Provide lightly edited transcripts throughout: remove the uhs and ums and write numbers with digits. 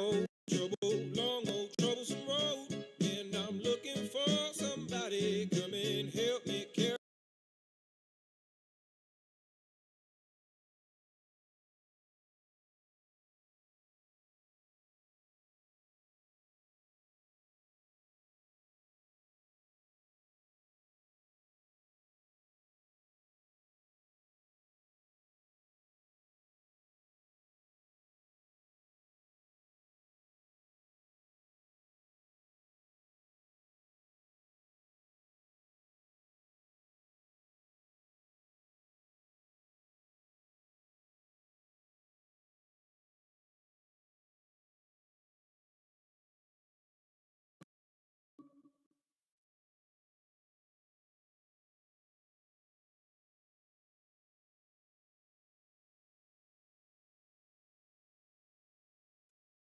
old trouble, long old troublesome road, and I'm looking for somebody come and help me carry.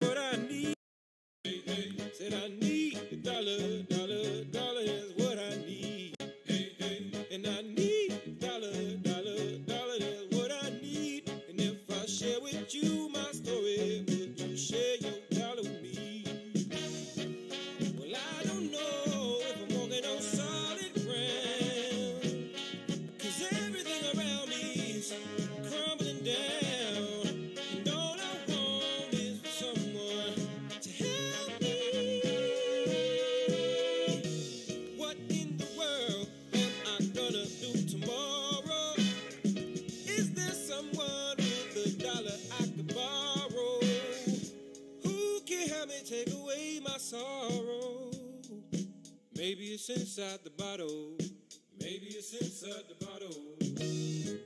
What I need, hey, hey. Said I need a dollar, dollar, dollar is what I need. Hey, hey. And I need a dollar, dollar, dollar is what I need. And if I share with you my story, would you share your dollar with me? Well, I don't know if I'm walking on solid ground, 'cause everything around me is crumbling down. And all I want is for someone to help me. What in the world am I gonna do tomorrow? Is there someone with a dollar I could borrow? Who can help me take away my sorrow? Maybe it's inside the bottle. Maybe it's inside the bottle.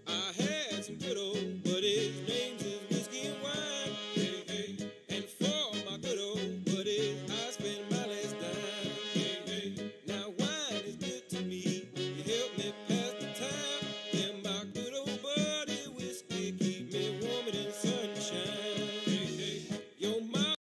I had some good old, but his name's is whiskey and wine. Hey, hey. And for my good old buddies, I spend my last dime. Hey, hey. Now wine is good to me. You help me pass the time. And my good old buddy whiskey keep me warmer than sunshine. Hey, hey. Yo, my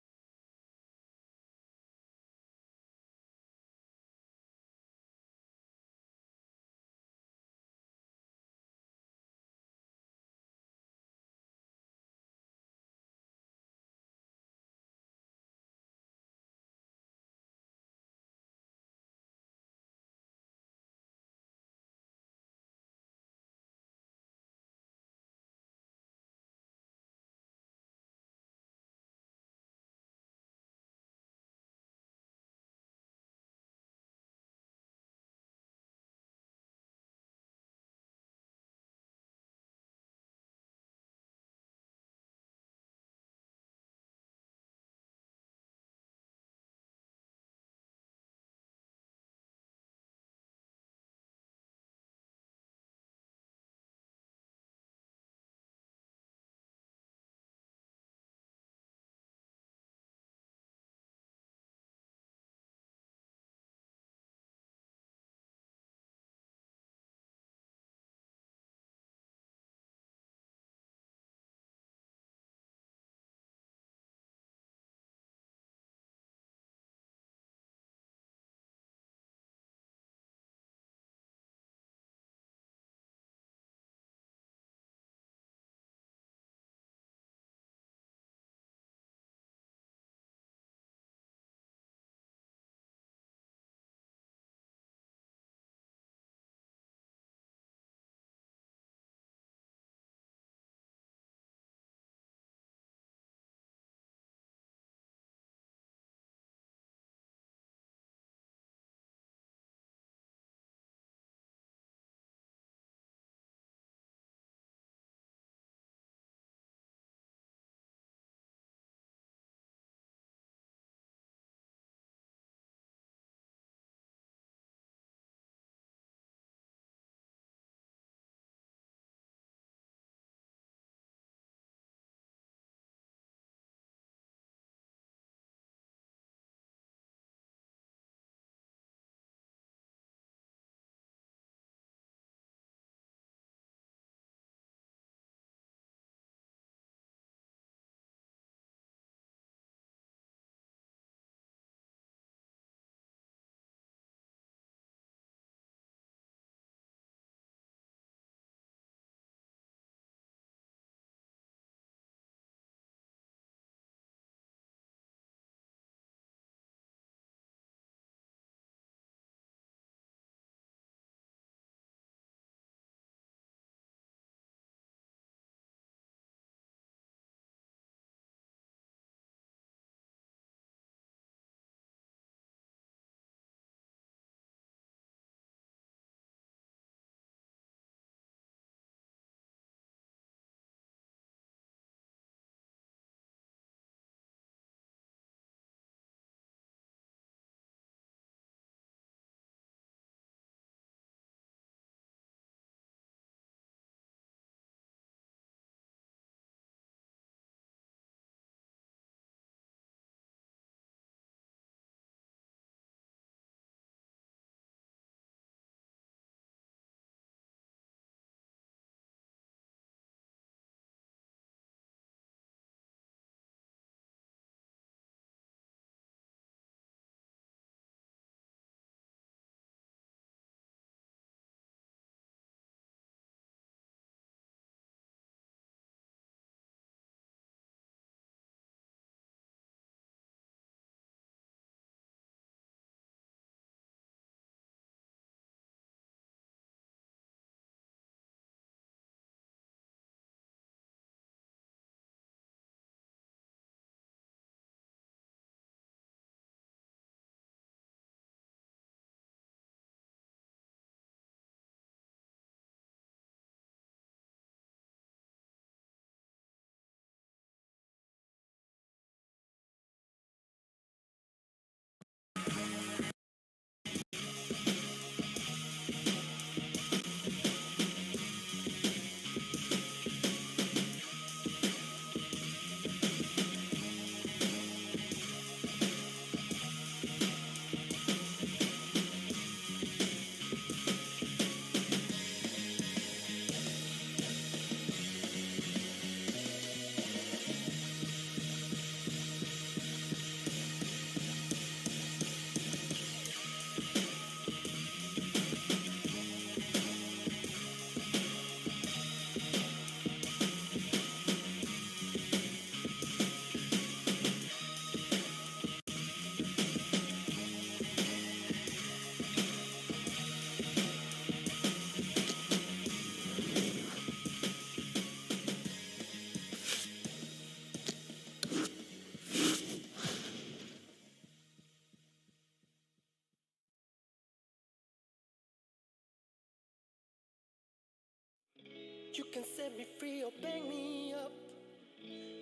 You can set me free or bang me up.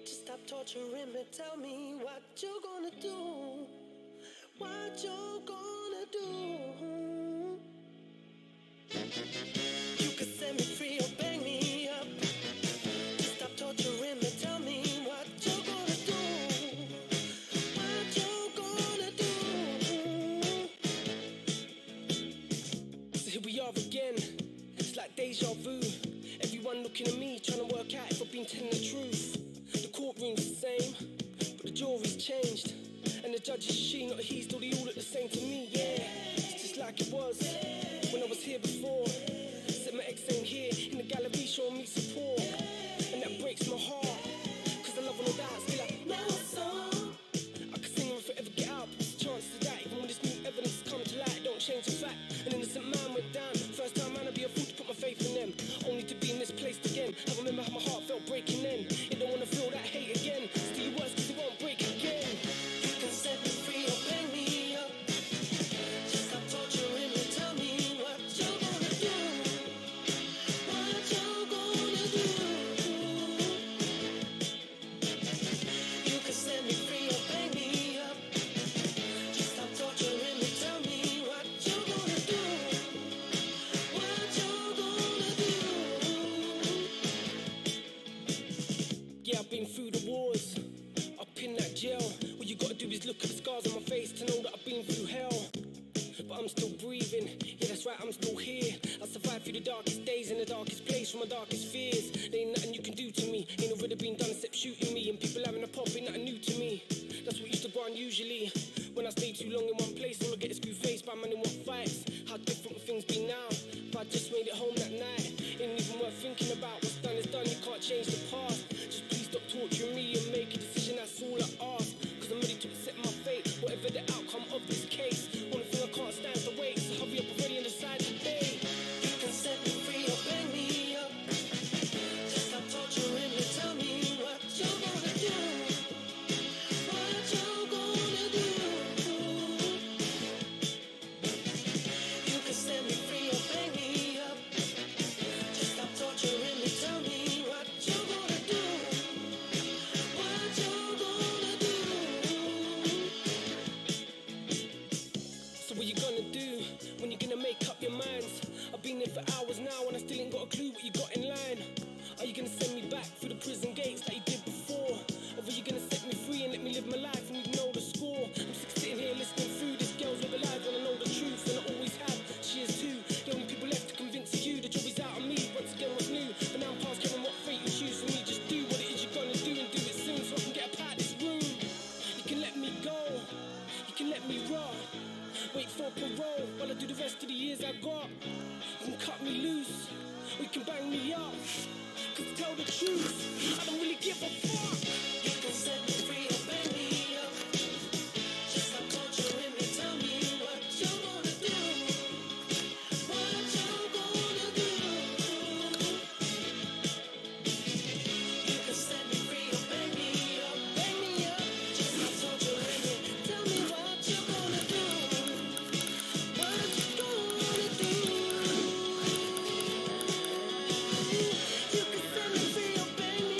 Just stop torturing me, tell me what you're gonna do. What you're gonna do. You can set me free or bang me up. Just stop torturing me, tell me what you're gonna do. What you're gonna do. So here we are again. It's like deja vu. Everyone looking at me, trying to work out if I've been telling the truth. The courtroom's the same, but the jury's changed. And the judge is she, not a he, still they all look the same to me, yeah. It's just like it was when I was here before. Said my ex ain't here, in the gallery showing me support. And that breaks my heart, cause I love all of that, still like, no song. I could sing and forever get out, but what's the chance of that? Even when this new evidence come to light, don't change the fact. An innocent man went down, first time man I'd be a fool to put my faith in them. Only to be misplaced again. I remember how my heart felt breaking then. You don't wanna feel that hate again. Still you worse cause it won't break again. You can set me free or bang me up. Just stop torturing me, tell me what you're gonna do. What you're gonna do. You can set me free or bang me up. Just stop torturing me, tell me what you're gonna do. What you're gonna do. Yeah, I've been through the wars, up in that jail. All you gotta do is look at the scars on my face to know that I've been through hell. But I'm still breathing, yeah that's right, I'm still here. I survived through the darkest days in the darkest place from my darkest fears. There ain't nothing you can do to me, ain't already been done except shooting me. And people having a pop ain't nothing new to me. That's what used to go on usually. When I stay too long in one place, all I get is screw faced by man in what fights. How different will things be now? If I just made it home that night, ain't even worth thinking about. What's done is done, you can't change the past. Just please stop torturing me and make a decision, that's all I ask. Cause I'm ready to accept my fate, whatever the outcome of this case. One thing I can't stand is the wait, so hurry up already and decide today. You can set me free or bang me up. Just stop torturing me, tell me what you're gonna do. What you're gonna do. You can set me free or bang me up. Just stop torturing me, tell me what you're gonna do. What you're gonna do. So what you gonna do when you're gonna make up your minds? I've been there for hours now and I still ain't got a clue what you got in line. Are you gonna send me back through the prison gates like you did before? Or are you gonna set me free and let me live my life and you know the score? I'm sick of sitting here listening through this girl's live a life and I know the truth and I always have. She is too. The only people left to convince you the job is out of me. Once again what's new, but now I'm past caring what fate you choose for me. Just do what it is you're gonna do and do it soon so I can get up out of this room. You can let me go, you can let me rot. Wait for parole while I do the rest of the years I got. You can cut me loose, or you can bang me up. Cause to tell the truth, I don't really give a fuck. You can set me free or bang me up. Just stop torturing me, tell me what you're gonna do. What you're gonna do. You can set me free or bang me up. Bang me up. Just stop torturing me, tell me what you're gonna do. What you gonna do. You can set me free or bang me.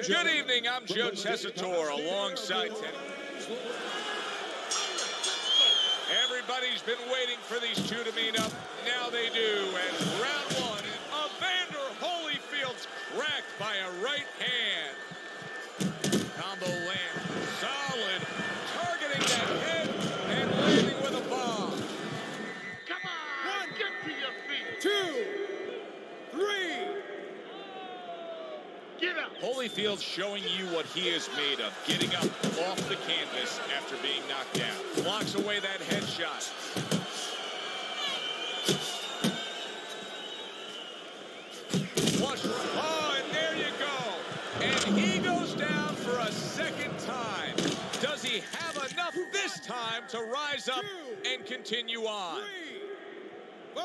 Good evening, I'm Joe Tessitore alongside Teddy. Everybody's been waiting for these two to meet up. Now they do, as round one, Evander Holyfield's cracked by a right hand. Combo land, solid, targeting that head and landing with a bomb. Come on, get to your feet. 2, 3. Get up. Holyfield showing you what he is made of, getting up off the canvas after being knocked down. Blocks away that headshot. Flush. Oh, and there you go. And he goes down for a second time. Does he have enough this time to rise up and continue on? 3, 4.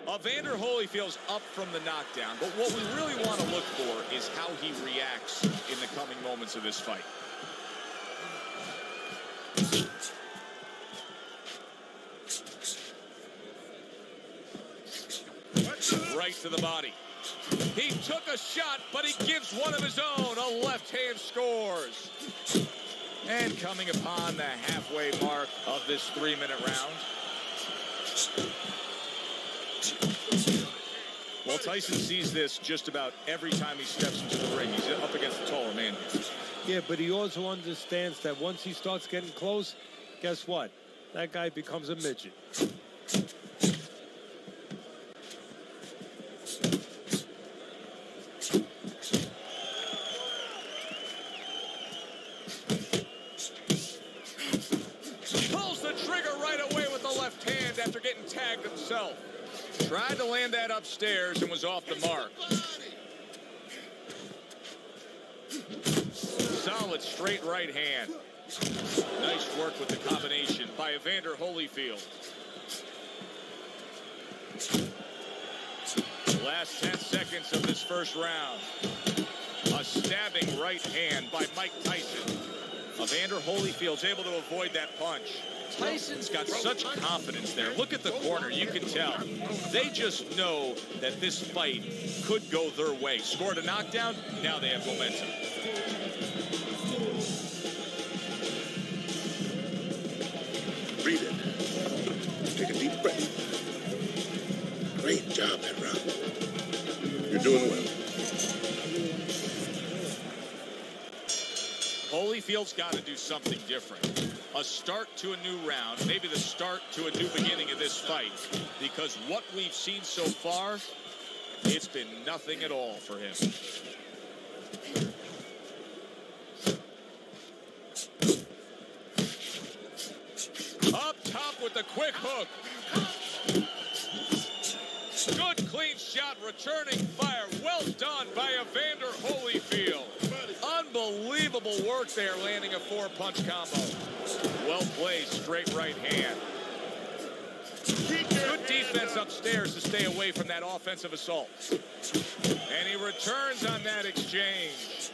Evander Holyfield's up from the knockdown, but what we really want to look for is how he reacts in the coming moments of this fight. Right to the body. He took a shot, but he gives one of his own. A left hand scores. And coming upon the halfway mark of this 3-minute round. Well, Tyson sees this just about every time he steps into the ring. He's up against the taller man. Yeah, but he also understands that once he starts getting close, guess what? That guy becomes a midget. Pulls the trigger right away with the left hand after getting tagged himself. Tried to land that upstairs and was off the mark. Solid straight right hand. Nice work with the combination by Evander Holyfield. Last 10 seconds of this first round. A stabbing right hand by Mike Tyson. Evander Holyfield's able to avoid that punch. Tyson's got such confidence there. Look at the corner. You can tell. They just know that this fight could go their way. Scored a knockdown. Now they have momentum. Breathe in. Take a deep breath. Great job, that round. You're doing well. Holyfield's got to do something different. A start to a new round, maybe the start to a new beginning of this fight. Because what we've seen so far, it's been nothing at all for him. Up top with the quick hook. Good clean shot, returning fire. Well done by Evander Holyfield. Unbelievable work there, landing a 4-punch combo. Well played, straight right hand. Good defense upstairs to stay away from that offensive assault. And he returns on that exchange.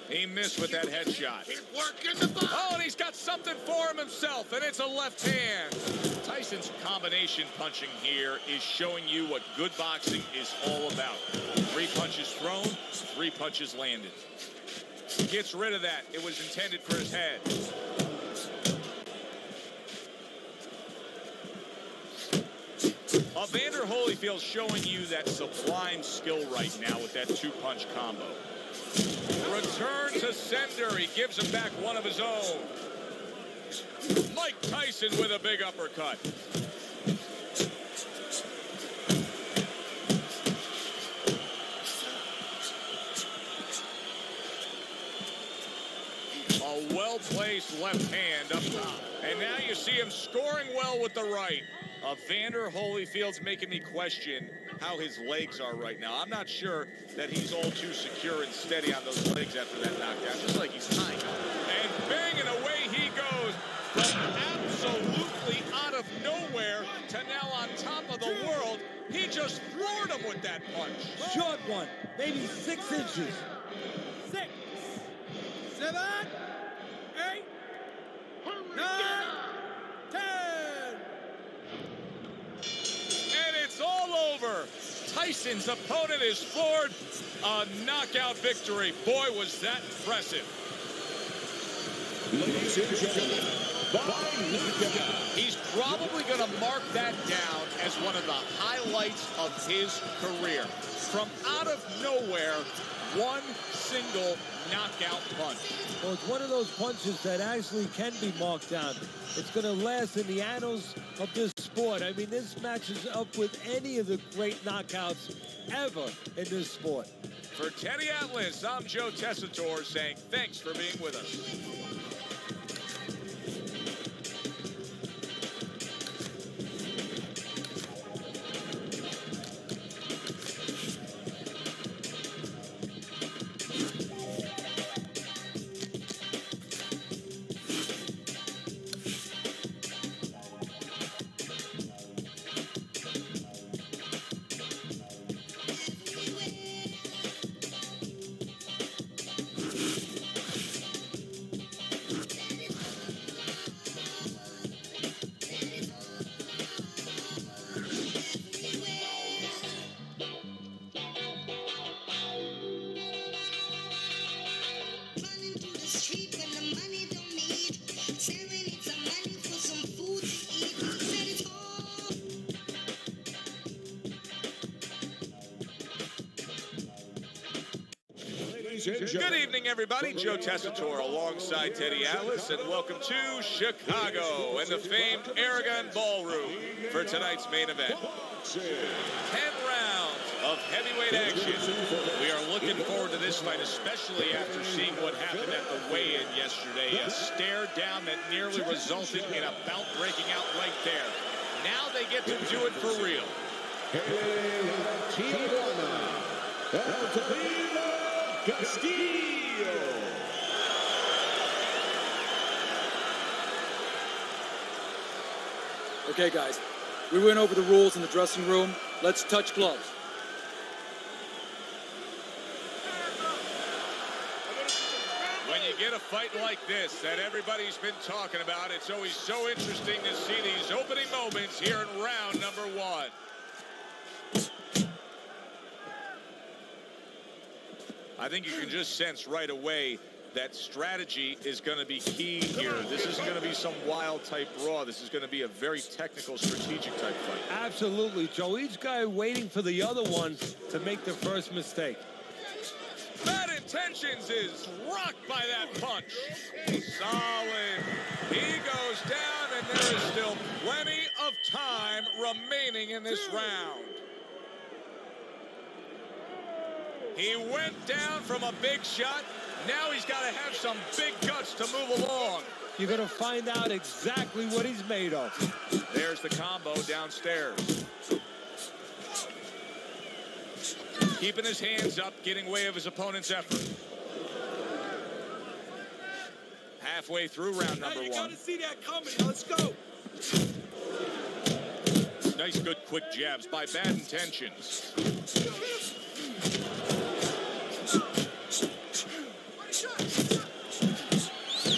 He missed with that headshot. Oh, and he's got something for him himself, and it's a left hand. Tyson's combination punching here is showing you what good boxing is all about. 3 punches thrown, 3 punches landed. Gets rid of that. It was intended for his head. Evander Holyfield's showing you that sublime skill right now with that 2-punch combo. Return to sender. He gives him back one of his own. Mike Tyson with a big uppercut. A well-placed left hand up top. And now you see him scoring well with the right. Evander Holyfield's making me question how his legs are right now. I'm not sure that he's all too secure and steady on those legs after that knockdown, just like he's tying. And bang, and away he goes. From absolutely out of nowhere to now on top of the world. He just floored him with that punch. Short one, maybe 6 inches. 6, 7, 8, 9, 10. And it's all over. Tyson's opponent is floored. A knockout victory. Boy, was that impressive. Ladies and gentlemen, He's probably going to mark that down as one of the highlights of his career. From out of nowhere, one single knockout punch. Well, it's one of those punches that actually can be marked down. It's going to last in the annals of this sport. I mean, this matches up with any of the great knockouts ever in this sport. For Teddy Atlas, I'm Joe Tessitore saying thanks for being with us. Ladies and gentlemen. Good evening, everybody. Joe Tessitore alongside Teddy Atlas, and welcome to Chicago and the famed Aragon Ballroom for tonight's main event. 10 rounds of heavyweight action. We are looking forward to this fight, especially after seeing what happened at the weigh-in yesterday. A stare down that nearly resulted in a bout breaking out right there. Now they get to do it for real. Okay, guys, we went over the rules in the dressing room. Let's touch gloves. When you get a fight like this that everybody's been talking about, it's always so interesting to see these opening moments here in round number 1. I think you can just sense right away that strategy is going to be key here. This isn't going to be some wild type raw. This is going to be a very technical, strategic type fight. Absolutely, Joe. Each guy waiting for the other one to make the first mistake. Bad Intentions is rocked by that punch. Solid. He goes down, and there is still plenty of time remaining in this round. He went down from a big shot. Now he's got to have some big guts to move along. You're going to find out exactly what he's made of. There's the combo downstairs. Keeping his hands up, getting way of his opponent's effort. Halfway through round number 1. You gotta see that coming. Let's go. Nice, good, quick jabs by Bad Intentions.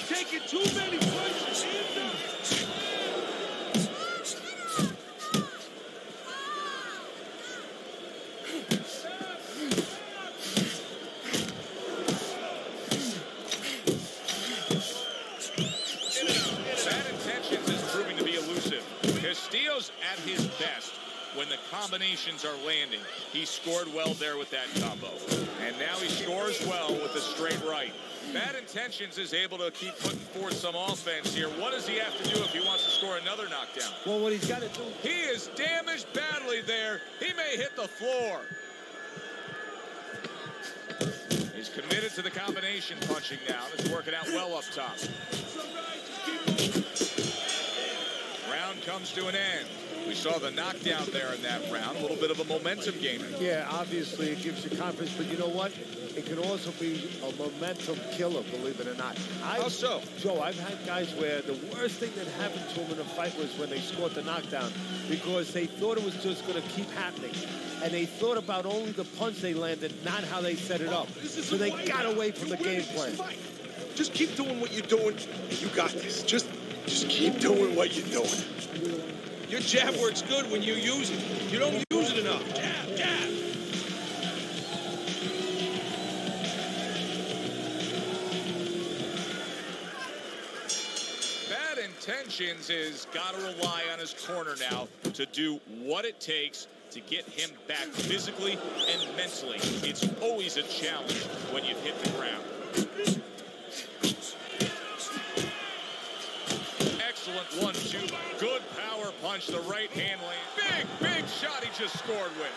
Taking too many punches. Bad Intentions is proving to be elusive. Castillo's at his best when the combinations are landing. He scored well there with that combo. And now he scores well with the straight right. Bad Intentions is able to keep putting forth some offense here. What does he have to do if he wants to score another knockdown? Well, what he's got to do... He is damaged badly there. He may hit the floor. He's committed to the combination punching now. It's working out well up top. Round comes to an end. We saw the knockdown there in that round. A little bit of a momentum gainer. Yeah, obviously it gives you confidence, but you know what? It can also be a momentum killer, believe it or not. How so? Joe, I've had guys where the worst thing that happened to them in a fight was when they scored the knockdown because they thought it was just going to keep happening. And they thought about only the punch they landed, not how they set it up. So they got away from the game plan. Just keep doing what you're doing. You got this. Just keep doing what you're doing. Your jab works good when you use it. You don't use it enough. Jab, jab. Bad Intentions is got to rely on his corner now to do what it takes to get him back physically and mentally. It's always a challenge when you've hit the ground. Excellent 1-2. Good power punch. The right hand lane. Big shot he just scored with.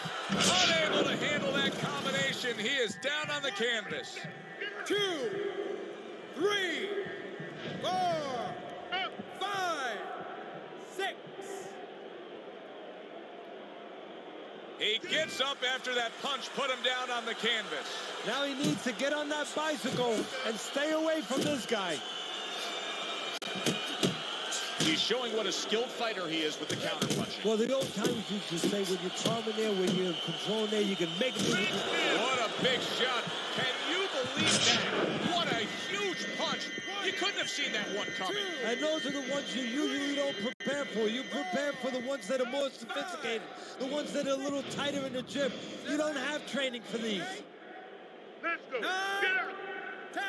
Unable to handle that combination. He is down on the canvas. 2, 3, 4, 5, 6. He gets up after that punch put him down on the canvas. Now he needs to get on that bicycle and stay away from this guy. He's showing what a skilled fighter he is with the counter punching. Well, the old timers used to say when you're calm in there, when you're in control in there, you can make it. What a big shot. Can you believe that? What a huge punch. You couldn't have seen that one coming. And those are the ones you usually don't prepare for. You prepare for the ones that are more sophisticated, the ones that are a little tighter in the gym. You don't have training for these. Let's go. 9, 10.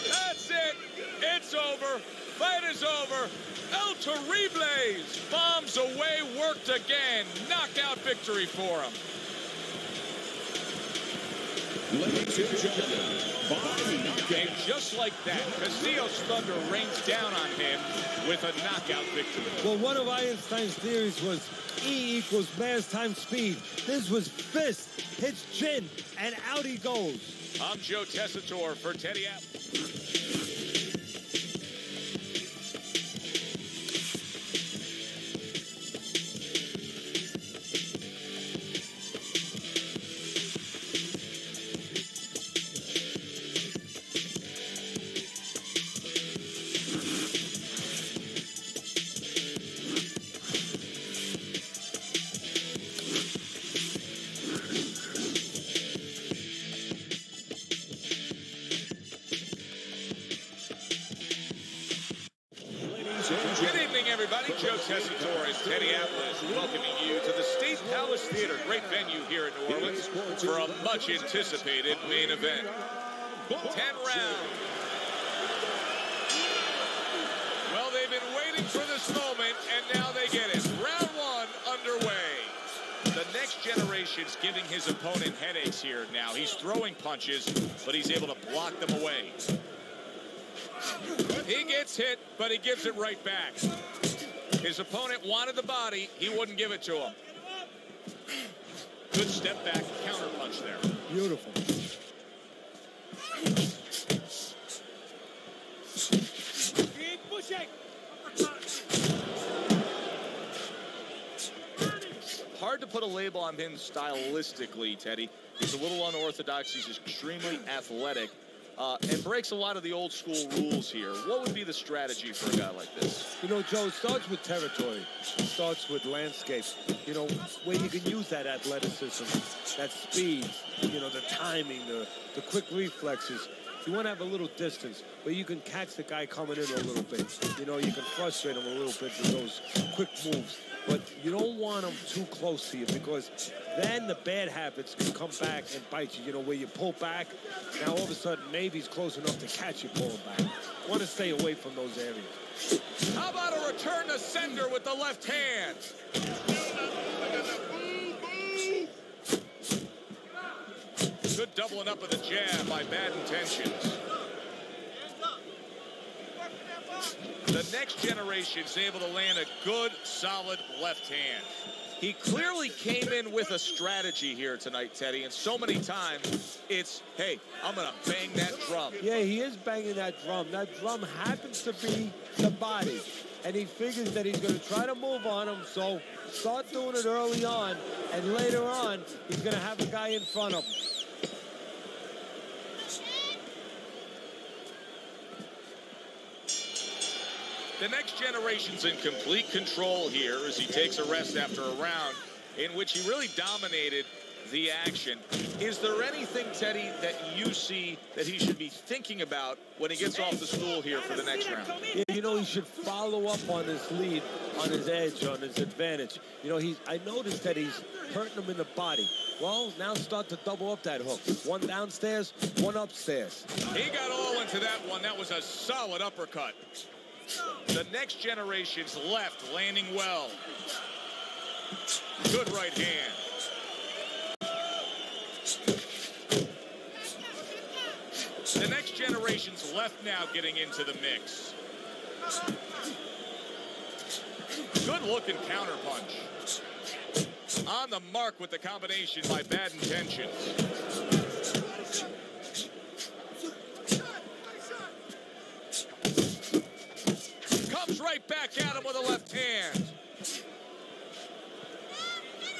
That's it. It's over. Fight is over. El Terribles bombs away, worked again. Knockout victory for him. Ladies and gentlemen, And just like that, Castillo's thunder rains down on him with a knockout victory. Well, one of Einstein's theories was E equals mass times speed. This was fist, hits chin, and out he goes. I'm Joe Tessitore for Teddy Apple. Good evening, everybody. Joe Tessitore and Teddy Atlas welcoming you to the State Palace Theater, great venue here in New Orleans, for a much-anticipated main event. 10 rounds. Well, they've been waiting for this moment, and now they get it. Round one underway. The next generation's giving his opponent headaches here now. He's throwing punches, but he's able to block them away. He gets hit, but he gives it right back. His opponent wanted the body. He wouldn't give it to him. Good step back counter punch there. Beautiful. Hard to put a label on him stylistically, Teddy. He's a little unorthodox. He's extremely athletic. And breaks a lot of the old school rules here. What would be the strategy for a guy like this? You know, Joe, it starts with territory. It starts with landscape. You know, where you can use that athleticism, that speed, you know, the timing, the quick reflexes. You want to have a little distance, but you can catch the guy coming in a little bit. You know, you can frustrate him a little bit with those quick moves. But you don't want him too close to you, because then the bad habits can come back and bite you. You know, where you pull back, now all of a sudden maybe he's close enough to catch you pulling back. Want to stay away from those areas. How about a return to sender with the left hand? Good doubling up of the jab by Bad Intentions. The next generation's able to land a good, solid left hand. He clearly came in with a strategy here tonight, Teddy, and so many times it's, hey, I'm going to bang that drum. Yeah, he is banging that drum. That drum happens to be the body, and he figures that he's going to try to move on him, so start doing it early on, and later on, he's going to have a guy in front of him. The next generation's in complete control here as he takes a rest after a round in which he really dominated the action. Is there anything, Teddy, that you see that he should be thinking about when he gets off the stool here for the next round? Yeah, you know, he should follow up on his lead, on his edge, on his advantage. You know, I noticed that he's hurting him in the body. Well, now start to double up that hook. One downstairs, one upstairs. He got all into that one. That was a solid uppercut. The next generation's left landing well. Good right hand. The next generation's left now getting into the mix. Good looking counter punch. On the mark with the combination by Bad Intentions. Right back at him with a left hand.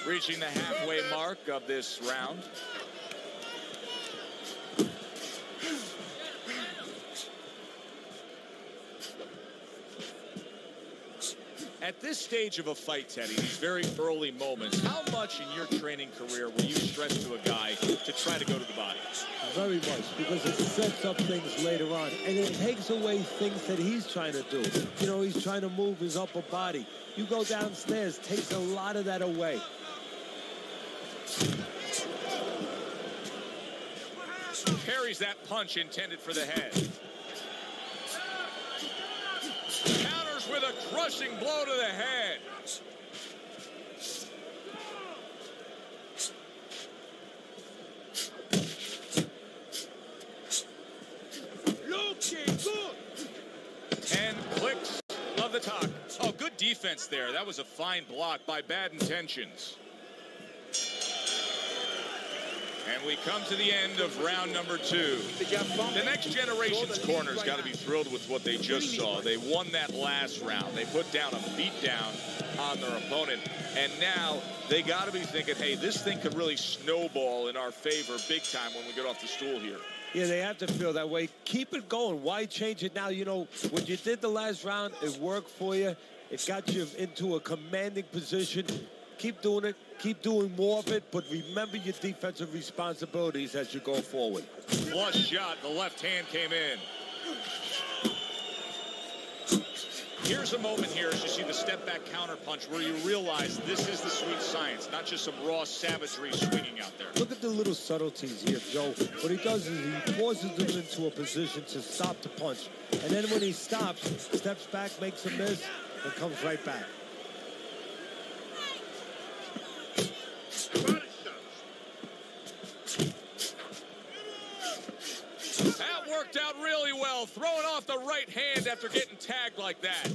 Reaching the halfway mark of this round. At this stage of a fight, Teddy, these very early moments, how much in your training career will you stress to a guy to try to go to the body? Very much, because it sets up things later on, and it takes away things that he's trying to do. You know, he's trying to move his upper body. You go downstairs, takes a lot of that away. Parries that punch intended for the head. Counters with a crushing blow to the head. defense there. That was a fine block by Bad Intentions. And we come to the end of round number 2. The next generation's corner's got to be thrilled with what they just saw. They won that last round. They put down a beatdown on their opponent. And now they got to be thinking, hey, this thing could really snowball in our favor big time when we get off the stool here. Yeah, they have to feel that way. Keep it going. Why change it now? You know, what you did the last round, it worked for you. It got you into a commanding position. Keep doing it. Keep doing more of it, but remember your defensive responsibilities as you go forward. Flush shot, the left hand came in. Here's a moment here as you see the step back counter punch where you realize this is the sweet science, not just some raw savagery swinging out there. Look at the little subtleties here, Joe. What he does is he forces them into a position to stop the punch. And then when he stops, steps back, makes a miss, and comes right back. That worked out really well, throwing off the right hand after getting tagged like that.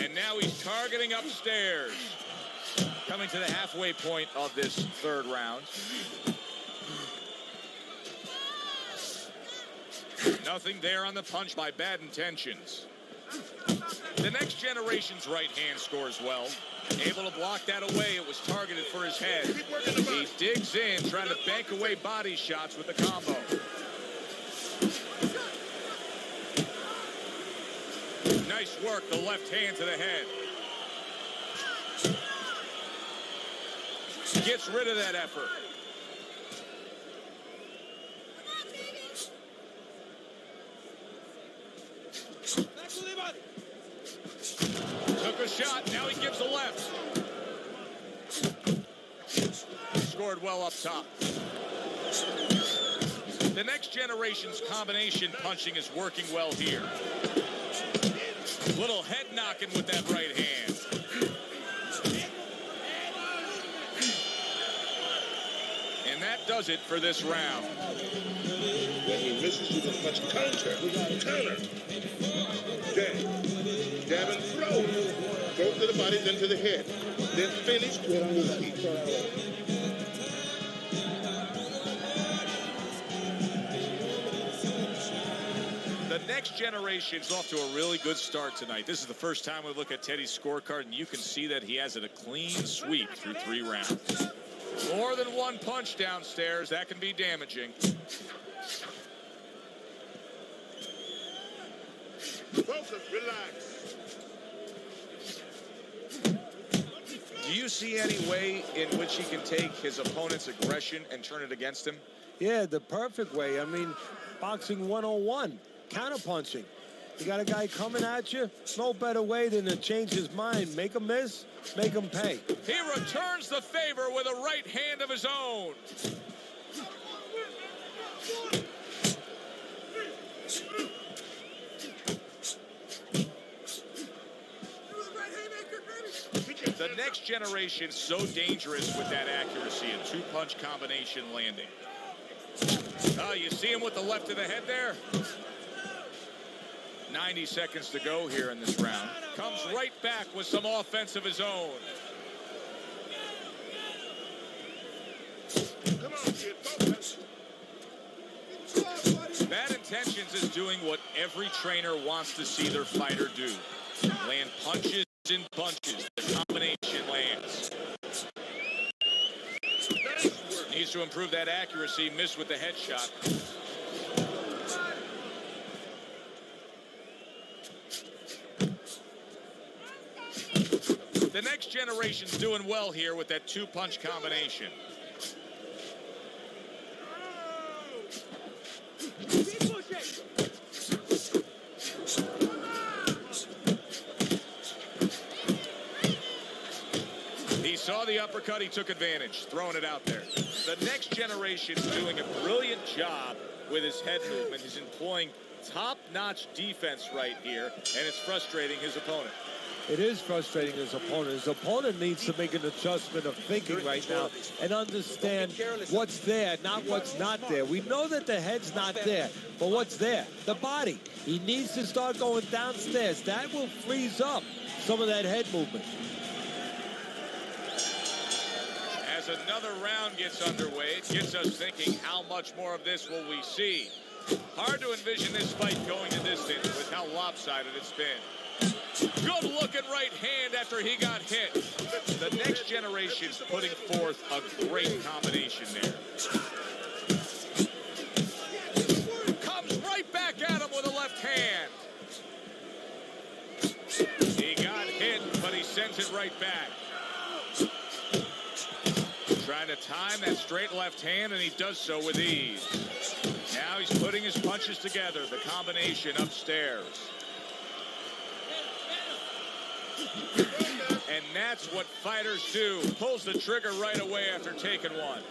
And now he's targeting upstairs. Coming to the halfway point of this third round. Nothing there on the punch by Bad Intentions. The next generation's right hand scores well. Able to block that away. It was targeted for his head. He digs in, trying to bank away body shots with the combo. Nice work, the left hand to the head. Gets rid of that effort. Took a shot, now he gives a left. Scored well up top. The next generation's combination punching is working well here. Little head knocking with that right hand. And that does it for this round. When he misses, you can punch counter. Jab and throw. Throw to the body, then to the head. Then finish with the feet. The next generation's off to a really good start tonight. This is the first time we look at Teddy's scorecard, and you can see that he has it a clean sweep through 3 rounds. More than one punch downstairs. That can be damaging. Focus, relax. Do you see any way in which he can take his opponent's aggression and turn it against him? Yeah, the perfect way. I mean, boxing 101, counterpunching. You got a guy coming at you, no better way than to change his mind. Make him miss, make him pay. He returns the favor with a right hand of his own. The next generation is so dangerous with that accuracy, a 2-punch combination landing. Oh, you see him with the left of the head there? 90 seconds to go here in this round. Comes right back with some offense of his own. Come on, kid, focus. Bad Intentions is doing what every trainer wants to see their fighter do. Land punches and punches. The combination lands. Needs to improve that accuracy. Missed with the headshot. The next generation's doing well here with that 2-punch combination. He saw the uppercut, he took advantage, throwing it out there. The next generation's doing a brilliant job with his head movement. He's employing top-notch defense right here, and it's frustrating his opponent. It is frustrating his opponent. His opponent needs to make an adjustment of thinking right now and understand what's there, not what's not there. We know that the head's not there, but what's there? The body. He needs to start going downstairs. That will freeze up some of that head movement. As another round gets underway, it gets us thinking, how much more of this will we see? Hard to envision this fight going the distance with how lopsided it's been. Good looking right hand after he got hit. The next generation's putting forth a great combination there. Comes right back at him with a left hand. He got hit, but he sends it right back. Trying to time that straight left hand, and he does so with ease. Now he's putting his punches together, the combination upstairs. And that's what fighters do. Pulls the trigger right away after taking one.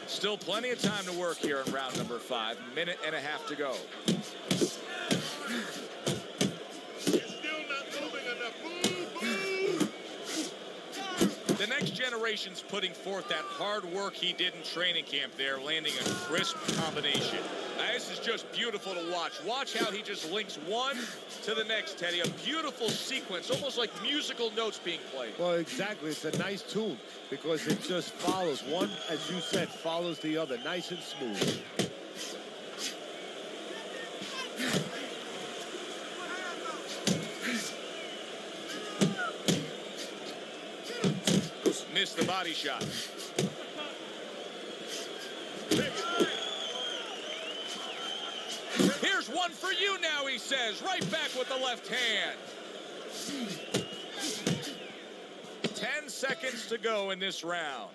Still plenty of time to work here in round number 5. Minute and a half to go. The next generation's putting forth that hard work he did in training camp there, landing a crisp combination. Now, this is just beautiful to watch. Watch how he just links one to the next, Teddy. A beautiful sequence, almost like musical notes being played. Well, exactly. It's a nice tune because it just follows. One, as you said, follows the other. Nice and smooth. Missed the body shot. Here's one for you now, he says. Right back with the left hand. 10 seconds to go in this round.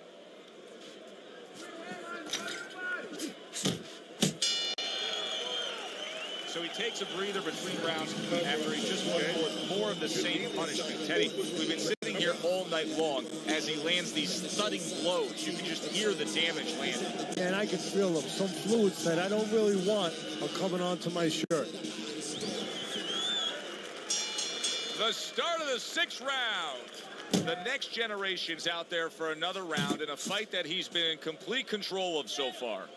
So he takes a breather between rounds after he just went forth more of the same punishment. Teddy, we've been sitting here all night long as he lands these thudding blows. You can just hear the damage landing. And I can feel them. Some fluids that I don't really want are coming onto my shirt. The start of the 6th round. The next generation's out there for another round in a fight that he's been in complete control of so far.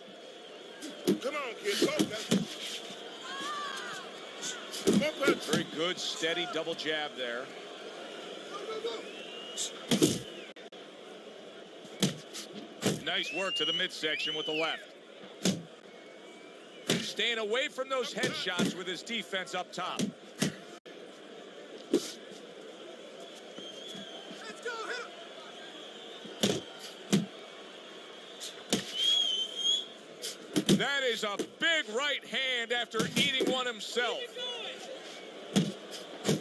Come on, kid. Go. Very good, steady double jab there. Nice work to the midsection with the left. Staying away from those headshots with his defense up top. That is a big right hand after eating one himself.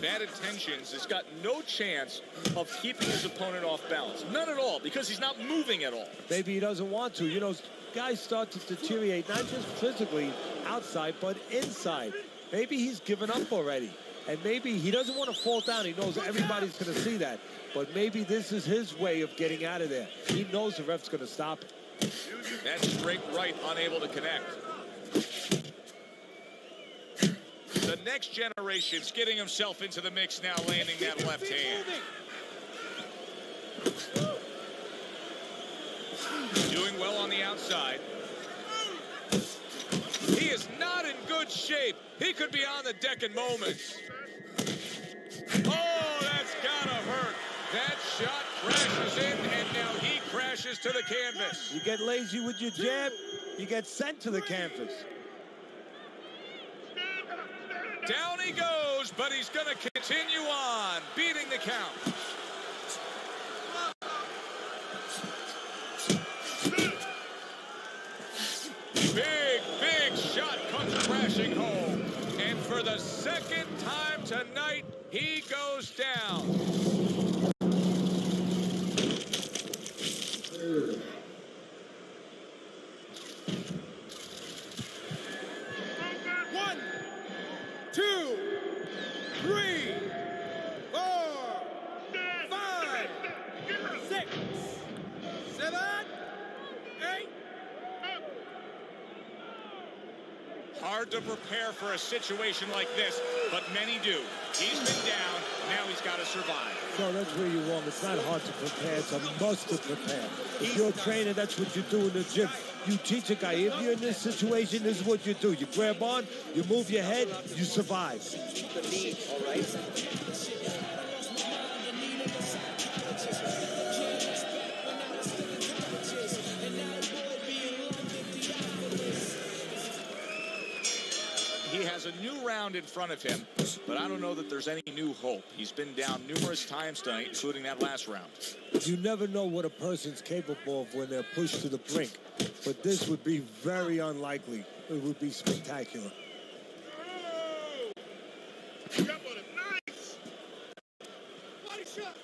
Bad intentions has got no chance of keeping his opponent off balance. None at all, because he's not moving at all. Maybe he doesn't want to. You know, guys start to deteriorate, not just physically outside, but inside. Maybe he's given up already. And maybe he doesn't want to fall down. He knows everybody's going to see that. But maybe this is his way of getting out of there. He knows the ref's going to stop it. That straight right, unable to connect. The next generation's getting himself into the mix now, landing that left hand. Doing well on the outside. He is not in good shape. He could be on the deck in moments. Oh, that's gotta hurt. That shot crashes in, and now he crashes to the canvas. You get lazy with your jab, you get sent to the canvas. Down he goes, but he's going to continue on, beating the count. Big shot comes crashing home. And for the 2nd time tonight, he goes down. Hard to prepare for a situation like this, but many do. He's been down, now he's got to survive. No, that's where you're wrong. It's not hard to prepare, it's a must to prepare. If you're a trainer, that's what you do in the gym. You teach a guy, if you're in this situation, this is what you do. You grab on, you move your head, you survive. Keep the lead, all right? He has a new round in front of him, but I don't know that there's any new hope. He's been down numerous times tonight, including that last round. You never know what a person's capable of when they're pushed to the brink, but this would be very unlikely. It would be spectacular. Nice! Body shot!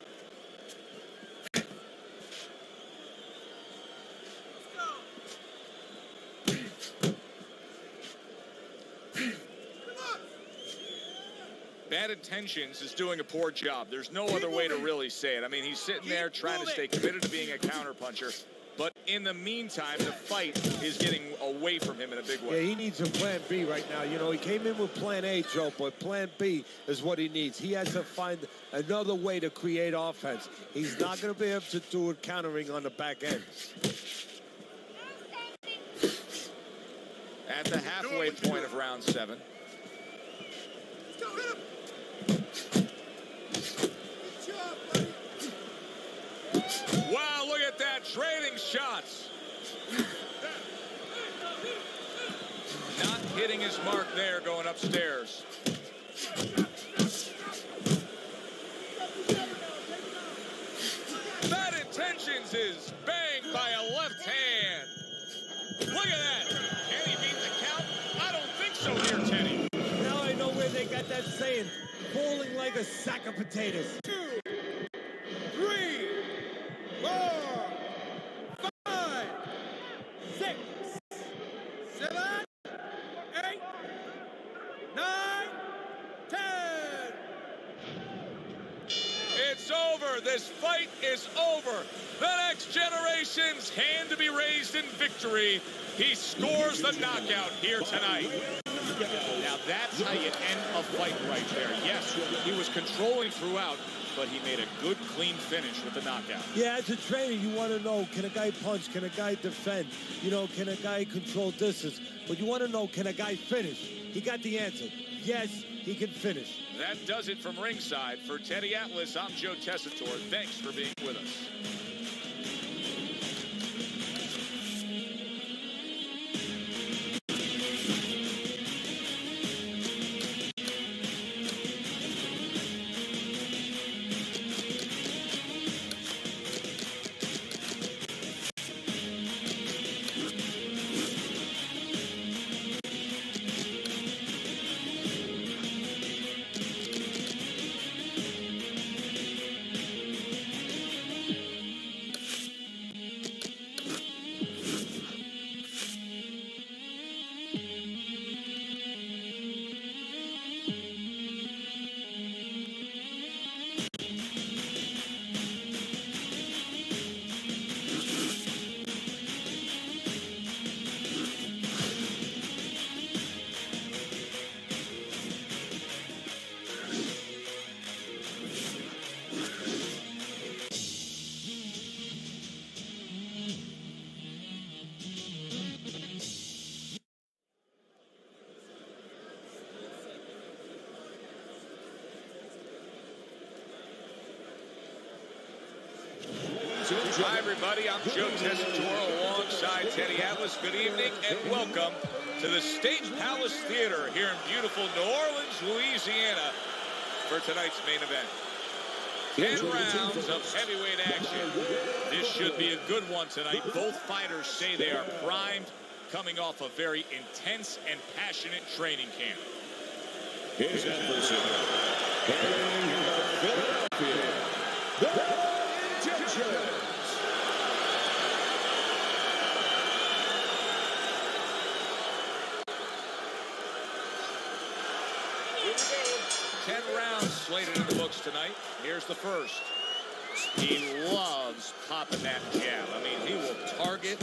Bad Intentions is doing a poor job. There's no other way to really say it. I mean, he's sitting there trying to stay committed to being a counterpuncher, but in the meantime, the fight is getting away from him in a big way. Yeah, he needs a plan B right now. You know, he came in with plan A, Joe, but plan B is what he needs. He has to find another way to create offense. He's not going to be able to do it countering on the back end. At the halfway point of round 7. Wow, look at that, trading shots. Not hitting his mark there going upstairs. Bad Intentions is banged by a left hand. Look at that. Can he beat the count? I don't think so here, Teddy. Now I know where they got that saying, falling like a sack of potatoes. 2, 3, 4, 5, 6, 7, 8, 9, 10. It's over. This fight is over. The next generation's hand to be raised in victory. He scores the knockout here tonight. Now that's how you end a fight right there. Yes, he was controlling throughout, but he made a good, clean finish with the knockout. Yeah, as a trainer, you want to know, can a guy punch? Can a guy defend? You know, can a guy control distance? But you want to know, can a guy finish? He got the answer. Yes, he can finish. That does it from ringside. For Teddy Atlas, I'm Joe Tessitore. Thanks for being with us. Hi, everybody. I'm Joe Tessitore alongside Teddy Atlas. Good evening and welcome to the State Palace Theater here in beautiful New Orleans, Louisiana for tonight's main event. 10 rounds of heavyweight action. This should be a good one tonight. Both fighters say they are primed, coming off a very intense and passionate training camp. His adversary, Philadelphia, the Intentions. 10 rounds slated in the books tonight. Here's the first. He loves popping that jab. I mean, he will target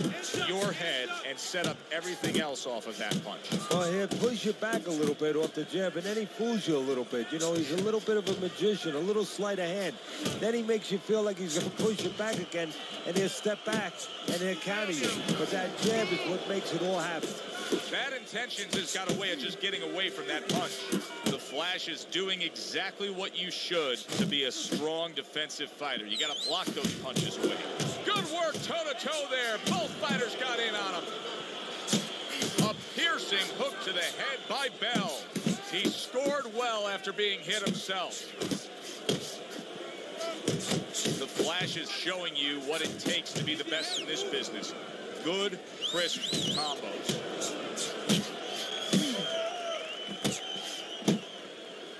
your head and set up everything else off of that punch. Well, he'll push you back a little bit off the jab, and then he fools you a little bit. You know, he's a little bit of a magician, a little sleight of hand. Then he makes you feel like he's going to push you back again, and he'll step back, and he'll counter you. But that jab is what makes it all happen. Bad Intentions has got a way of just getting away from that punch. The Flash is doing exactly what you should to be a strong defensive fighter. You got to block those punches away. Good work toe-to-toe there. Both fighters got in on him. A piercing hook to the head by Bell. He scored well after being hit himself. The Flash is showing you what it takes to be the best in this business. Good, crisp combos.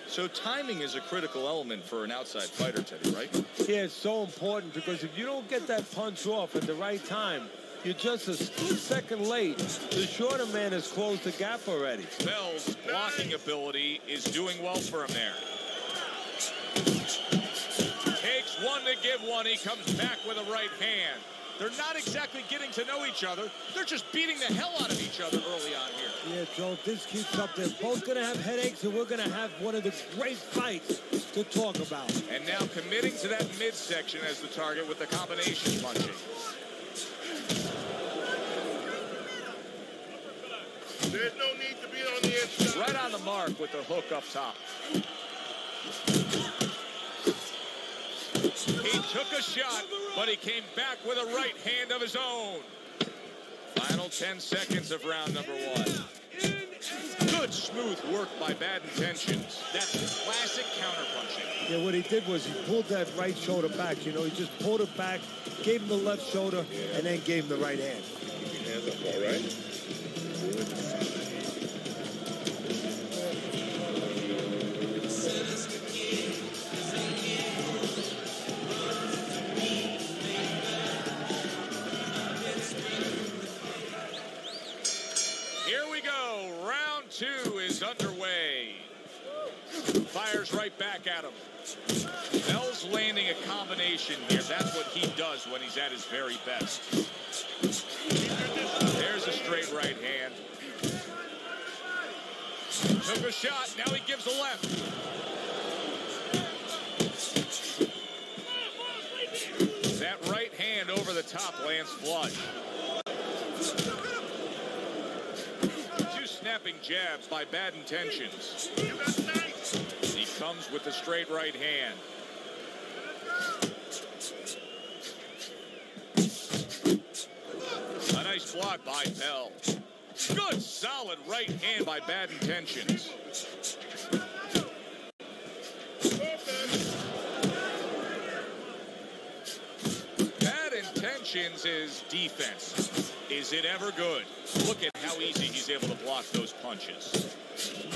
So timing is a critical element for an outside fighter, Teddy, right? Yeah, it's so important because if you don't get that punch off at the right time, you're just a split second late. The shorter man has closed the gap already. Bell's blocking ability is doing well for him there. Takes one to give one. He comes back with a right hand. They're not exactly getting to know each other. They're just beating the hell out of each other early on here. Yeah, Joe, if this keeps up, they're both going to have headaches, and we're going to have one of the great fights to talk about. And now committing to that midsection as the target with the combination punching. There's no need to be on the inside. Right on the mark with the hook up top. He took a shot, but he came back with a right hand of his own. Final 10 seconds of round number one. Good smooth work by Bad Intentions. That's classic counterpunching. Yeah, what he did was he pulled that right shoulder back. You know, he just pulled it back, gave him the left shoulder, and then gave him the right hand. Keep your hands up, all right? Two is underway. Fires right back at him. Bell's landing a combination here. That's what he does when he's at his very best. There's a straight right hand. Took a shot. Now he gives a left. That right hand over the top lands flush. Snapping jabs by Bad Intentions. He comes with the straight right hand. A nice block by Bell. Good solid right hand by Bad Intentions. Bad Intentions is defense. Is it ever good? Look at how easy he's able to block those punches.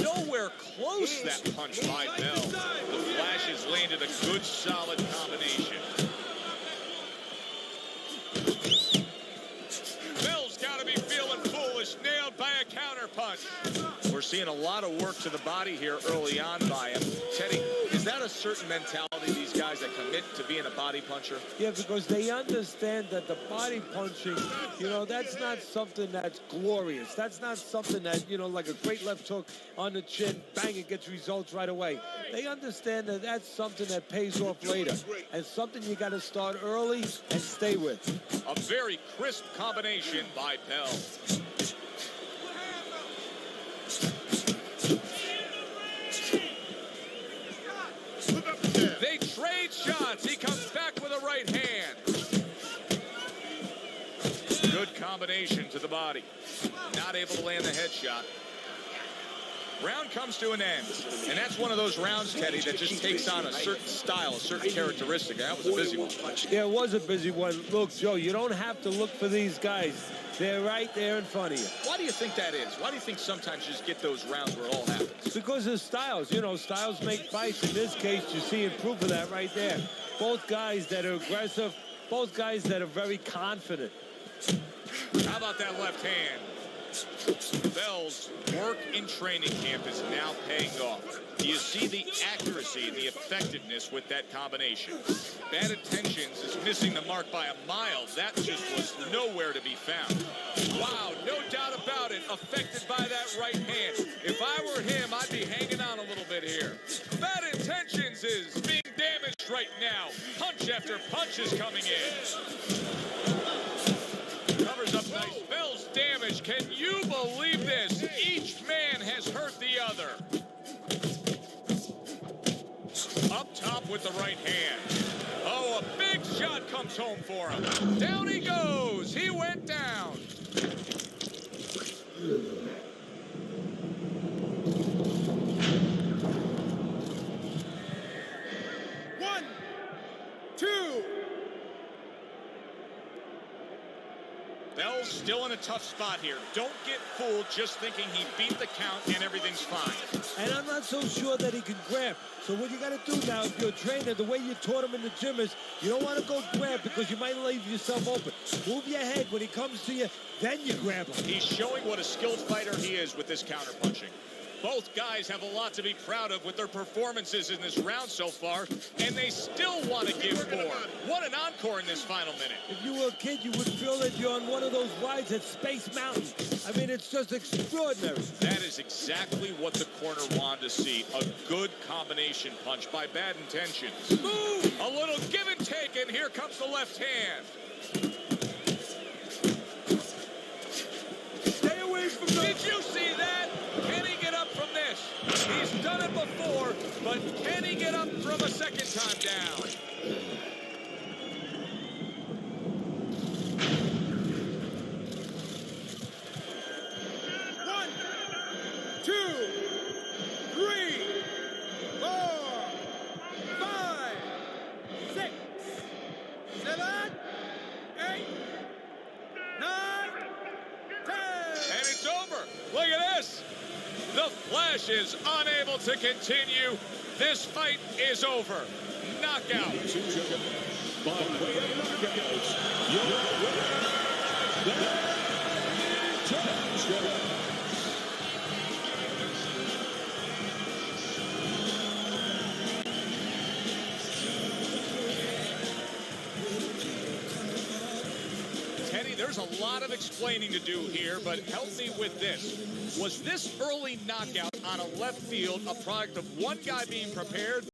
Nowhere close that punch by Bell. The Flash has landed a good, solid combination. Bell's got to be feeling foolish, nailed by a counter punch. We're seeing a lot of work to the body here early on by him. Teddy, is that a certain mentality, these guys that commit to being a body puncher? Yeah, because they understand that the body punching, you know, that's not something that's glorious. That's not something that, you know, like a great left hook on the chin, bang, it gets results right away. They understand that that's something that pays off later and something you got to start early and stay with. A very crisp combination by Bell. They trade shots. He comes back with a right hand. Good combination to the body. Not able to land the headshot. Round comes to an end. And that's one of those rounds, Teddy, that just takes on a certain style, a certain characteristic. That was a busy one. Yeah, it was a busy one. Look, Joe, you don't have to look for these guys. They're right there in front of you. Why do you think that is? Why do you think sometimes you just get those rounds where it all happens? Because of styles. You know, styles make fights. In this case, you're seeing proof of that right there. Both guys that are aggressive, both guys that are very confident. How about that left hand? Bell's work in training camp is now paying off. You see the accuracy and the effectiveness with that combination. Bad Intentions is missing the mark by a mile. That just was nowhere to be found. Wow, no doubt about it, affected by that right hand. If I were him, I'd be hanging on a little bit here. Bad Intentions is being damaged right now. Punch after punch is coming in. Covers up nice, Bell's damage. Can you believe this? Each man has hurt the other. Up top with the right hand. Oh, a big shot comes home for him. Down he goes. He went down. One, two. Bell's still in a tough spot here. Don't get fooled just thinking he beat the count and everything's fine. And I'm not so sure that he can grab. So what you got to do now, if you're a trainer, the way you taught him in the gym is you don't want to go grab because you might leave yourself open. Move your head when he comes to you, then you grab him. He's showing what a skilled fighter he is with this counterpunching. Both guys have a lot to be proud of with their performances in this round so far, and they still want to give more. What an encore in this final minute. If you were a kid, you would feel that you're on one of those rides at Space Mountain. I mean, it's just extraordinary. That is exactly what the corner wanted to see. A good combination punch by Bad Intentions. Move! A little give and take, and here comes the left hand. Stay away from the... Did you see that? Can he get up from this? He's done it before, but can he get up from a second time down? One, two, three, 4, 5, 6, 7, 8, 9, 10. And it's over. Look at this. The Flash is unable to continue. This fight is over. Knockout. By way of knockouts, your winner, Teddy, there's a lot of explaining to do here, but help me with this. Was this early knockout on a left field a product of one guy being prepared?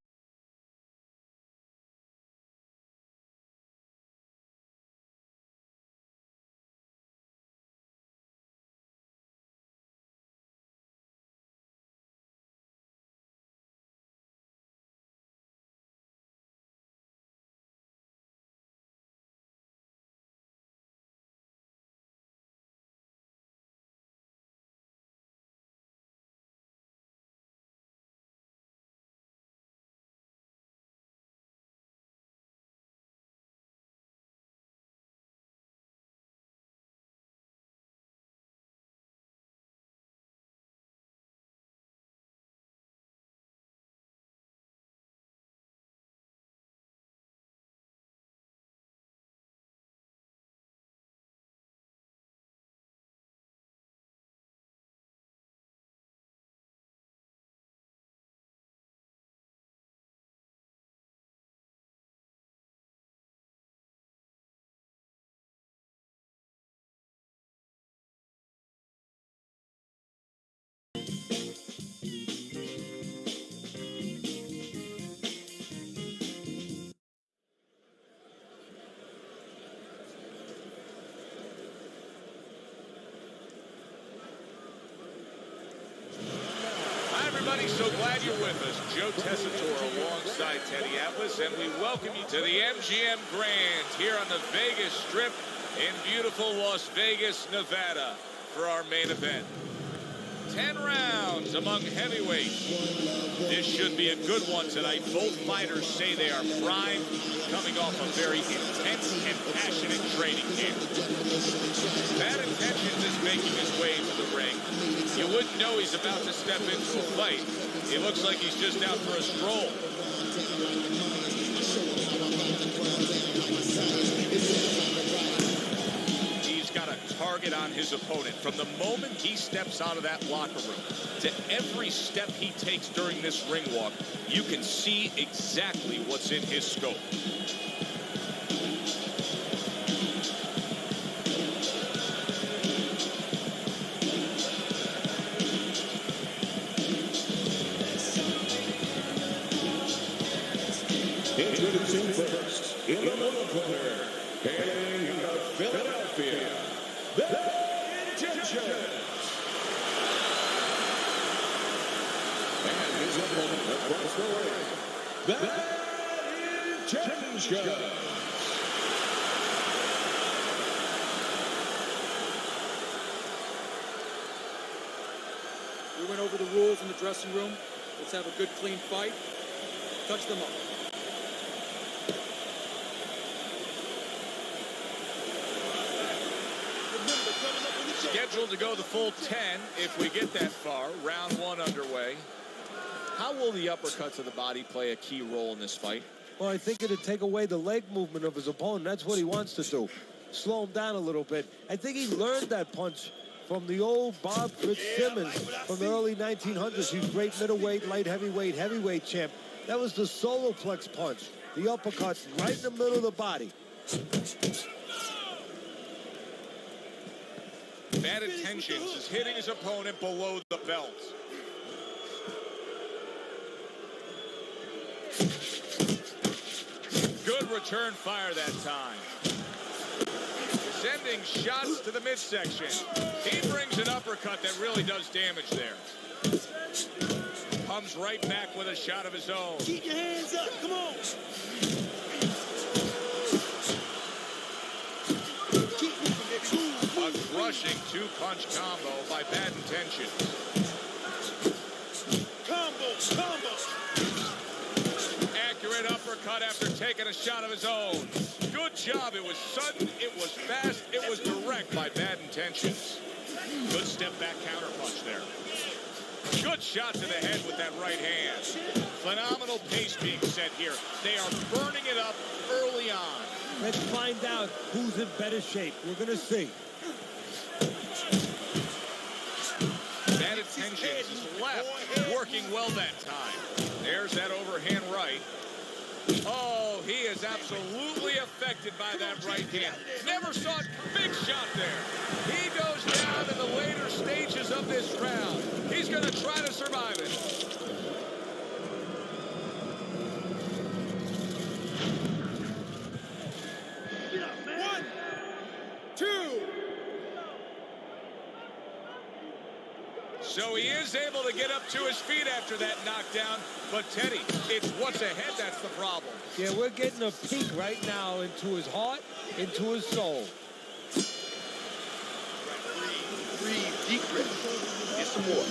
So glad you're with us. Joe Tessitore alongside Teddy Atlas, and we welcome you to the MGM Grand here on the Vegas Strip in beautiful Las Vegas, Nevada for our main event. 10 rounds among heavyweights. This should be a good one tonight. Both fighters say they are primed, coming off a very intense and passionate training camp. Bad Intentions is making his way into the ring. You wouldn't know he's about to step into a fight. He looks like he's just out for a stroll. He's got a target target on his opponent. From the moment he steps out of that locker room to every step he takes during this ring walk, you can see exactly what's in his scope. Introducing first, in the middle corner, hailing out of Philadelphia, the Beatz. And his opponent across the ring, the Beatz. We went over the rules in the dressing room. Let's have a good, clean fight. Touch them up. Scheduled to go the full 10 if we get that far. Round one underway. How will the uppercuts of the body play a key role in this fight? Well, I think it'd take away the leg movement of his opponent. That's what he wants to do. Slow him down a little bit. I think he learned that punch from the old Bob Fitzsimmons from the early 1900s. He's great middleweight, light heavyweight champ. That was the solo plex punch. The uppercut right in the middle of the body. Bad intentions is hitting his opponent below the belt. Good return fire that time. Sending shots to the midsection. He brings an uppercut that really does damage there. Comes right back with a shot of his own. Keep your hands up, come on. A crushing two-punch combo by Bad Intentions. Combo. Accurate uppercut after taking a shot of his own. Good job. It was sudden, it was fast, it was direct by Bad Intentions. Good step back counter punch there. Good shot to the head with that right hand. Phenomenal pace being set here. They are burning it up early on. Let's find out who's in better shape. We're going to see. Bad Intentions is left, working well that time. There's that overhand right. Oh, he is absolutely affected by that right hand. Never saw it. Big shot there. He goes down in the later stages of this round. He's going to try to survive it. So he is able to get up to his feet after that knockdown. But, Teddy, it's what's ahead that's the problem. Yeah, we're getting a peek right now into his heart, into his soul. Breathe, deep breath. Get some more. All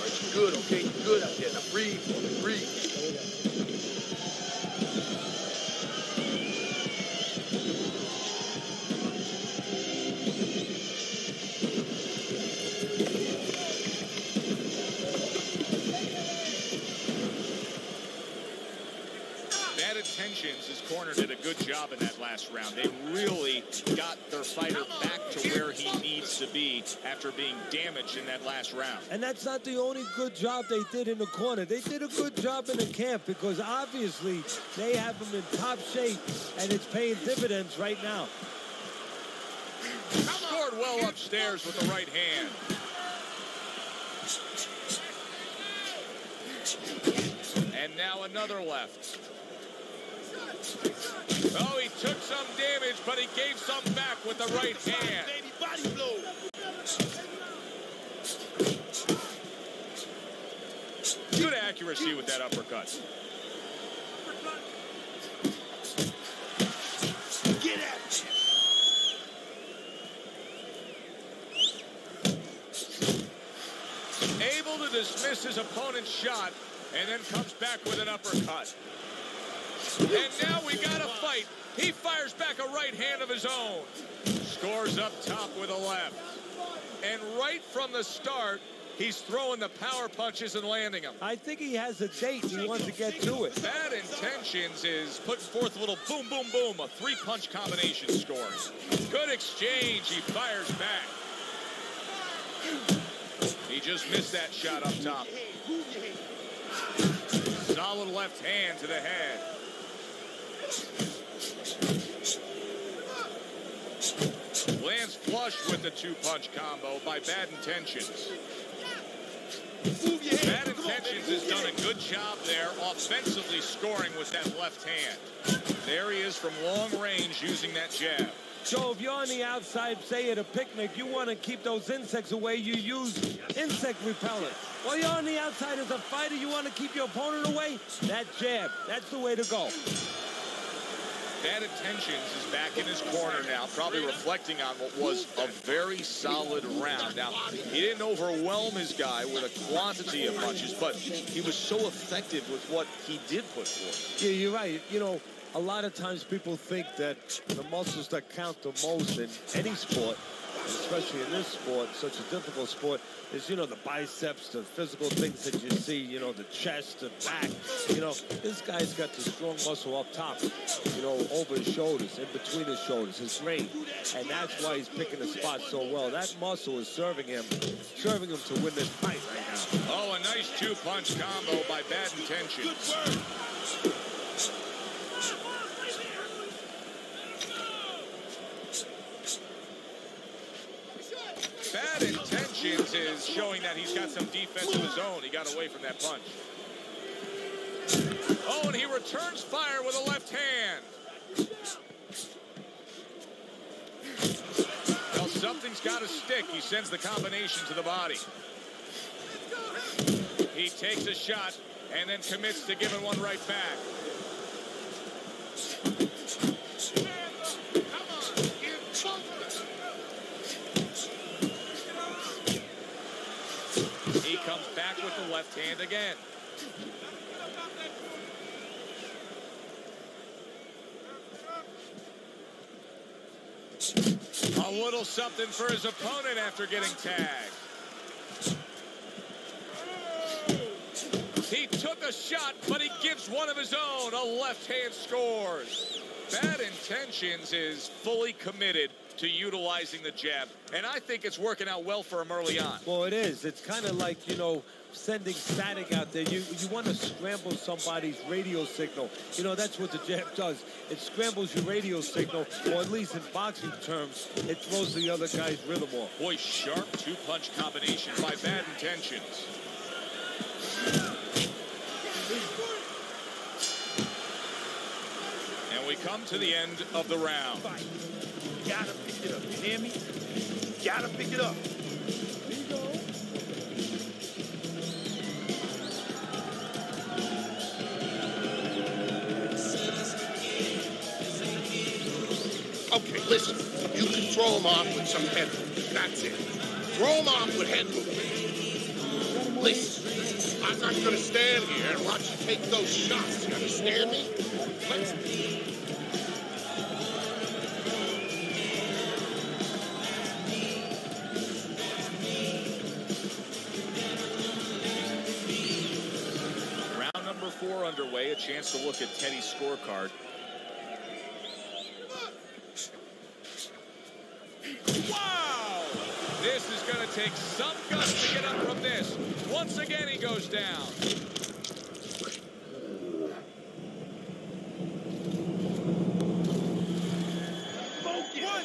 right, you good, okay? You good out there. Now breathe. Intentions is cornered did a good job in that last round. They really got their fighter back to where he needs to be after being damaged in that last round. And that's not the only good job they did in the corner. They did a good job in the camp because obviously they have him in top shape and it's paying dividends right now. Scored well upstairs with the right hand. And now another left. Oh, he took some damage, but he gave some back with the right hand. Good accuracy with that uppercut. Get at you. Able to dismiss his opponent's shot, and then comes back with an uppercut. And now we got a fight. He fires back a right hand of his own. Scores up top with a left. And right from the start, He's throwing the power punches and landing them. I think he has a date. He wants to get to it. Bad Intentions is putting forth a little boom, boom, boom, a three-punch combination score. Good exchange. He fires back. He just missed that shot up top. Solid left hand to the head. Lands flush with the two-punch combo by Bad Intentions. Bad Intentions has done a good job there offensively scoring with that left hand. There he is from long range using that jab. So if you're on the outside, say at a picnic, you want to keep those insects away, you use insect repellent. While you're on the outside as a fighter, you want to keep your opponent away, that jab, that's the way to go. Bad Intentions is back in his corner now, probably reflecting on what was a very solid round. Now, he didn't overwhelm his guy with a quantity of punches, but he was so effective with what he did put forth. Yeah, you're right. You know, a lot of times people think that the muscles that count the most in any sport, especially in this sport, such a difficult sport, is, you know, the biceps, the physical things that you see, you know, the chest, the back. You know, this guy's got the strong muscle up top, you know, over his shoulders, in between his shoulders, his brain. And that's why he's picking the spot so well. That muscle is serving him to win this fight right now. Oh, a nice two-punch combo by Bad Intentions. Good work. Bad Intentions is showing that he's got some defense of his own. He got away from that punch. Oh, and he returns fire with a left hand. Well, something's got to stick. He sends the combination to the body. He takes a shot and then commits to giving one right back. He comes back with the left hand again. A little something for his opponent after getting tagged. He took a shot, but he gives one of his own. A left hand scores. Bad Intentions is fully committed to utilizing the jab, and I think it's working out well for him early on. Well, it is. It's kind of like, you know, sending static out there. You want to scramble somebody's radio signal. You know, that's what the jab does. It scrambles your radio signal, or at least in boxing terms, it throws the other guy's rhythm off. Boy, sharp two-punch combination by Bad Intentions. And we come to the end of the round. You gotta pick it up, you hear me? You gotta pick it up. Here you go. Okay, listen. You can throw him off with some head movement. That's it. Throw him off with head movement. Listen, I'm not gonna stand here and watch you take those shots. You understand me? Let's... Number 4 underway, a chance to look at Teddy's scorecard. Wow! This is going to take some guts to get up from this. Once again, he goes down. Focus. 1,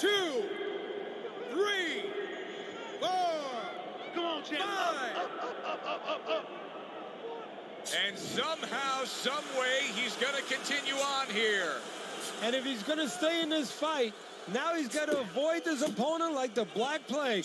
2, 3, 4. Come on, champ. 5. Up. And somehow, some way, he's going to continue on here. And if he's going to stay in this fight, now he's got to avoid his opponent like the Black Plague.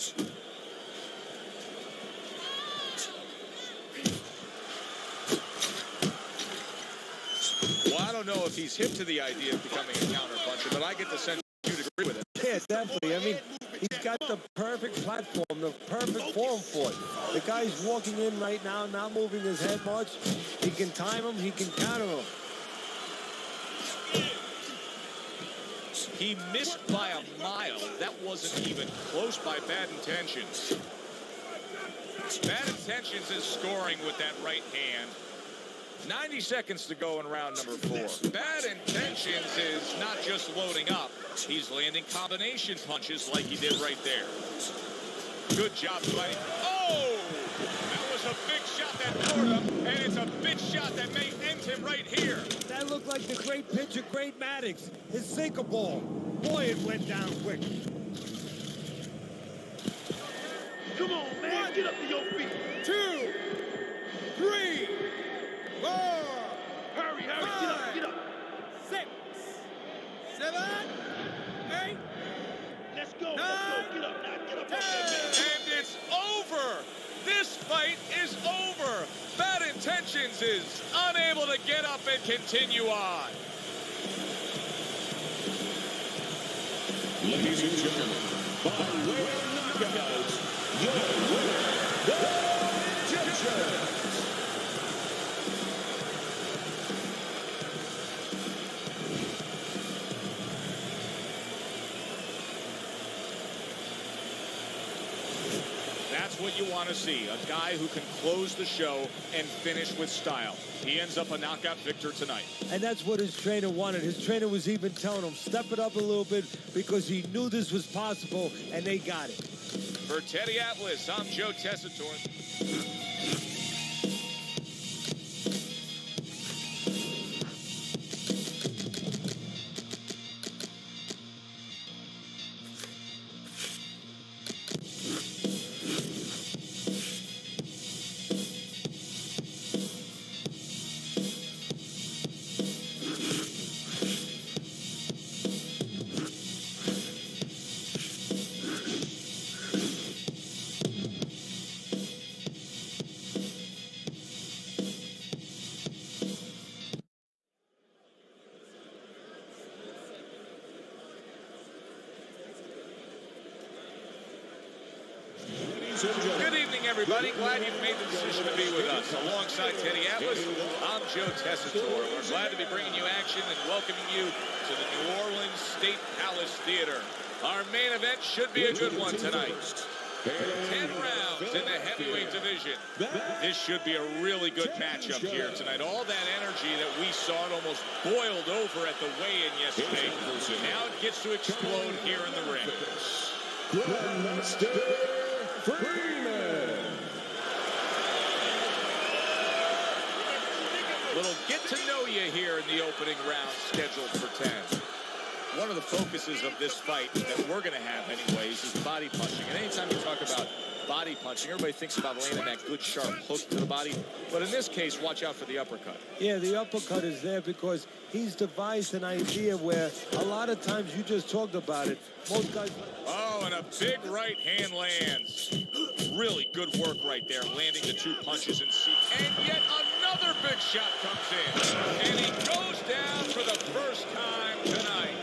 Well, I don't know if he's hip to the idea of becoming a counterpuncher, but I get the sense you'd agree with it. Yeah, definitely. I mean, he's got the perfect platform, the perfect form for it. The guy's walking in right now, not moving his head much. He can time him, he can counter him. He missed by a mile. That wasn't even close by Bad Intentions. Intentions is scoring with that right hand. 90 seconds to go in round number 4. Bad Intentions is not just loading up. He's landing combination punches like he did right there. Good job fighting. Oh! That was a big shot that tore him, and it's a big shot that may end him right here. That looked like the great pitcher, Great Maddox, his sinker ball. Boy, it went down quick. Come on, man, get up to your feet. 2, 3, 4. Hurry, Five. get up. 6, 7, 8. Let's go, Nine. get up now, get up. 10. And it's over. This fight is over. Bad Intentions is unable to get up and continue on. Ladies and gentlemen, by way of knockout, your winner, Bad Intentions. That's what you want to see, a guy who can close the show and finish with style. He ends up a knockout victor tonight. And that's what his trainer wanted. His trainer was even telling him, step it up a little bit, because he knew this was possible, and they got it. For Teddy Atlas, I'm Joe Tessitore. Good evening, everybody. Glad you've made the decision to be with us. Alongside Teddy Atlas, I'm Joe Tessitore. We're glad to be bringing you action and welcoming you to the New Orleans State Palace Theater. Our main event should be a good one tonight. 10 rounds in the heavyweight division. This should be a really good matchup here tonight. All that energy that we saw, it almost boiled over at the weigh-in yesterday. Now it gets to explode here in the ring. Grandmaster Freeman. Little get to know you here in the opening round, scheduled for 10. One of the focuses of this fight that we're going to have anyways is body punching. And anytime you talk about body punching, everybody thinks about landing that good sharp hook to the body. But in this case, watch out for the uppercut. Yeah, the uppercut is there because he's devised an idea where a lot of times you just talked about it. Most guys... Oh, and a big right hand lands. Really good work right there, landing the 2 punches in sequence. And yet another big shot comes in. And he goes down for the first time tonight.